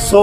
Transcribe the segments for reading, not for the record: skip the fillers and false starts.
100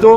2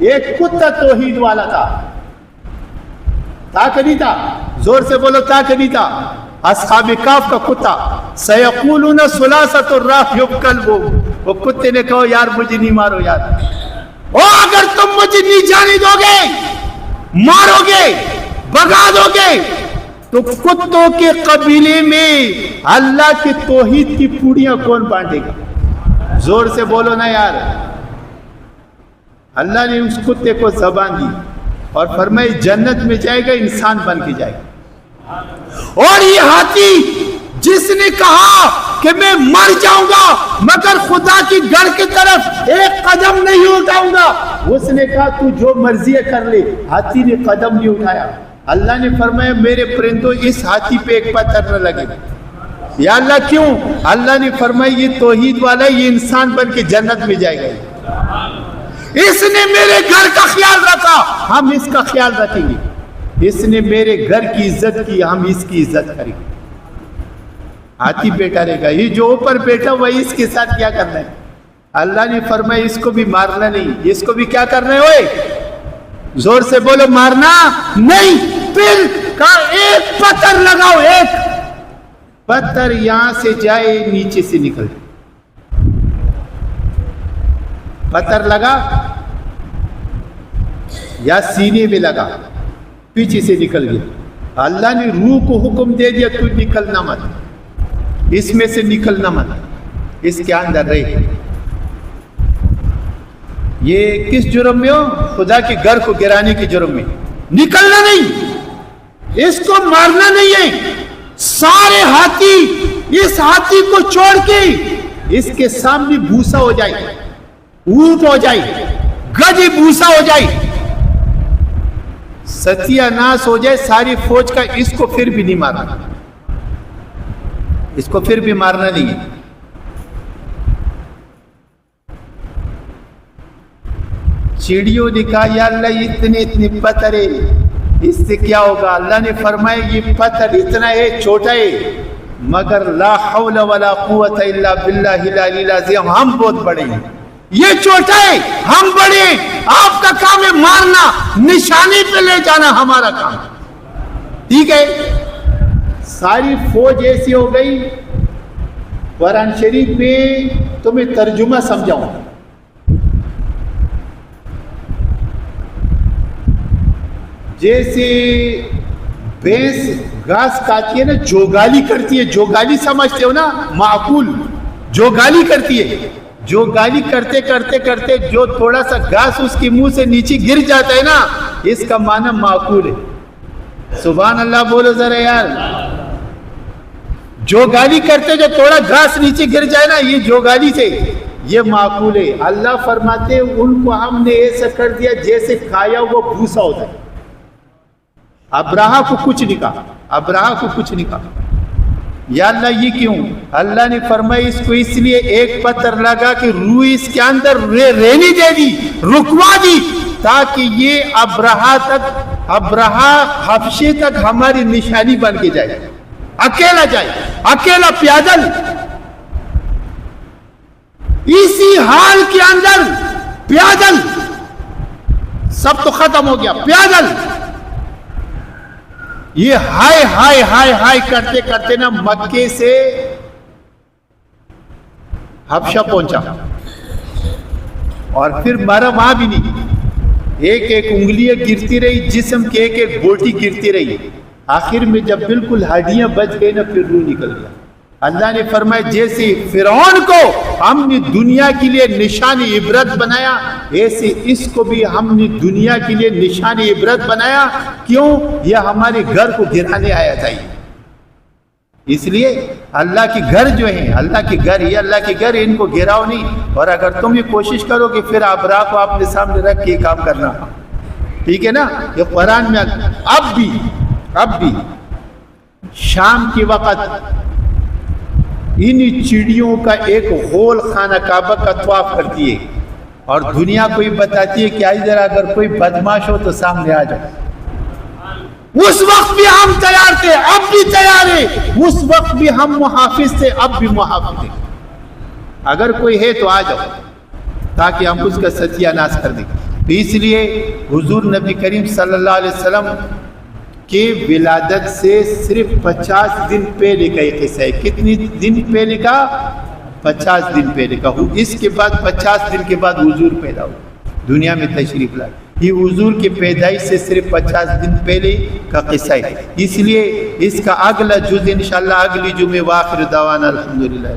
ایک کتا توحید والا تھا کہ نہیں تھا؟ زور سے بولو تھا کہ نہیں تھا؟ اصحاب کاف کا کتا، سیقولون ثلاثۃ الرابعہم کلبہم، وہ کتے نے کہا یار مجھے نہیں مارو یار، او اگر تم مجھے نہیں جانے دو گے، مارو گے، بگا دو گے، تو کتوں کے قبیلے میں اللہ کی توحید کی پوڑیاں کون بانٹے گا؟ زور سے بولو نا یار۔ اللہ نے اس کتے کو زبان دی اور فرمائے جنت میں جائے گا، انسان بن کے جائے گا۔ اور یہ ہاتھی جس نے کہا کہ میں مر جاؤں گا مگر خدا کی گھر کی طرف ایک قدم نہیں اٹھاؤں گا، اس نے کہا تو جو مرضی کر لے، ہاتھی نے قدم نہیں اٹھایا۔ اللہ نے فرمایا میرے پرندوں اس ہاتھی پہ ایک پتھر نہ لگے۔ یا اللہ کیوں؟ اللہ نے فرمایا یہ توحید والا، یہ انسان بن کے جنت میں جائے گا، اس نے میرے گھر کا خیال رکھا، ہم اس کا خیال رکھیں گے، اس نے میرے گھر کی عزت کی، ہم اس کی عزت کریں گے۔ ہاتھی بیٹھا رہے گا، یہ جو اوپر بیٹھا وہی اس کے ساتھ کیا کرنا ہے؟ اللہ نے فرمایا اس کو بھی مارنا نہیں، اس کو بھی کیا کرنا ہے؟ اوئے زور سے بولو، مارنا نہیں۔ پھر کہا ایک پتھر لگاؤ، ایک پتھر یہاں سے جائے نیچے سے نکل جائے، پتھر لگا یا سینے میں لگا، پیچھے سے نکل گیا۔ اللہ نے روح کو حکم دے دیا تو نکلنا مت، اس میں سے نکلنا مت، اس کے اندر رہے۔ یہ کس جرم میں ہو؟ خدا کے گھر کو گرانے کے جرم میں۔ نکلنا نہیں، اس کو مارنا نہیں ہے۔ سارے ہاتھی اس ہاتھی کو چھوڑ کے اس کے سامنے بھوسا ہو جائے، اونٹ ہو جائے، گدھی بھوسا ہو جائے، ستیہ ناس ہو جائے ساری فوج کا، اس کو پھر بھی نہیں مارنا، اس کو پھر بھی مارنا نہیں ہے۔ چڑیوں نے کہا یا اللہ اتنے اتنے پتھر ہے، اس سے کیا ہوگا؟ اللہ نے فرمایا یہ پتھر اتنا ہے، چھوٹا ہے، مگر لا حول ولا قوت الا باللہ العلی العظیم، ہم بہت بڑے ہیں، یہ چھوٹا ہے ہم بڑے ہیں، آپ کا کام ہے مارنا، نشانی پہ لے جانا ہمارا کام، ٹھیک ہے؟ ساری فوج ایسی ہو گئی۔ قرآن شریف میں تمہیں ترجمہ سمجھاؤں، جیسے بھینس گھاس کھاتی ہے نا، جوگالی کرتی ہے، جوگالی سمجھتے ہو نا؟ معقول جوگالی کرتی ہے، جوگالی کرتے کرتے کرتے جو تھوڑا سا گھاس اس کے منہ سے نیچے گر جاتا ہے نا، اس کا معنی معقول ہے۔ سبحان اللہ بولو ذرا یار۔ جوگالی کرتے جو تھوڑا گھاس نیچے گر جائے نا، یہ جوگالی سے، یہ معقول ہے۔ اللہ فرماتے ہیں ان کو ہم نے ایسا کر دیا جیسے کھایا وہ بھوسا ہوتا ہے۔ ابراہا کو کچھ نہیں کہا، ابراہا کو کچھ نہیں کہا۔ یا اللہ یہ کیوں؟ اللہ نے فرمایا اس کو اس لیے ایک پتھر لگا کہ روح اس کے اندر رہنی دے دی، رکوا دی، تاکہ یہ ابراہا حبشے تک ہماری نشانی بن کے جائے، اکیلا جائے، اکیلا پیادل، اسی حال کے اندر پیادل، سب تو ختم ہو گیا، پیادل یہ ہائے ہائے ہائے ہائے کرتے کرتے نا مکے سے حبشہ پہنچا، اور پھر مرا وہاں بھی نہیں، ایک ایک انگلیاں گرتی رہی، جسم کے ایک ایک بوٹی گرتی رہی، آخر میں جب بالکل ہڈیاں بچ گئی نا، پھر روح نکل گیا۔ اللہ نے فرمایا جیسے فرعون کو ہم نے دنیا کے لیے نشانی عبرت بنایا، ایسے اس کو بھی ہم نے دنیا کے لیے نشانی عبرت بنایا۔ کیوں؟ یہ ہمارے گھر کو گرانے آیا تھا، اس لیے اللہ کے گھر جو ہیں، اللہ کے گھر، یہ اللہ کے گھر، ان کو گراؤ نہیں۔ اور اگر تم یہ کوشش کرو کہ پھر ابراہ کو اپنے سامنے رکھ کے کام کرنا، ٹھیک ہے نا؟ یہ قرآن میں اب بھی شام کے وقت ان چڑیوں کا ایک غول خانہ کعبہ کا طواف کرتی ہے، اور دنیا کو یہ بتاتی ہے کہ ادھر اگر کوئی بدماش ہو تو سامنے آ جاؤ۔ اس وقت بھی ہم تیار تھے، اب بھی تیار ہیں، اس وقت بھی ہم محافظ تھے، اب بھی محافظ ہیں، اگر کوئی ہے تو آ جاؤ تاکہ ہم اس کا ستیہ ناش کر دیں۔ اس لیے حضور نبی کریم صلی اللہ علیہ وسلم کی ولادت سے صرف 50 دن پہلے کا یہ قصہ ہے. کتنی دن پہلے کا؟ 50 دن پہلے کا. اس کے بعد 50 دن کے بعد حضور پیدا ہوئے, دنیا میں تشریف لائے. یہ حضور کی پیدائش سے صرف 50 دن پہلے کا قصہ ہے. اس لیے اس کا اگلا جز انشاءاللہ اگلی جمعے. وآخر دعوانا الحمدللہ.